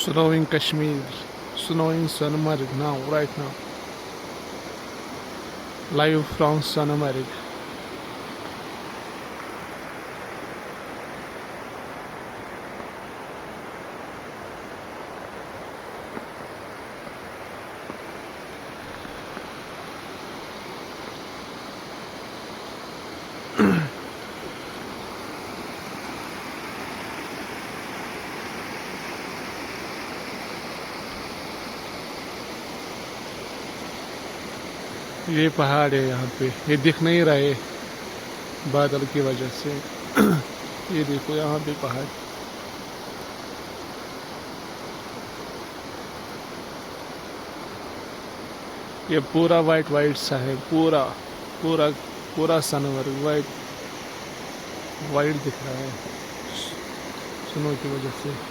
Snow in Kashmir, snow in Sonamarg now, right now. Live from Sonamarg. ये पहाड़ है यहाँ पे, ये दिख नहीं रहा है बादल की वजह से। ये देखो यहाँ पे पहाड़, ये पूरा वाइट वाइट सा है, पूरा पूरा पूरा सनवर वाइट वाइट दिख रहा है स्नो की वजह से।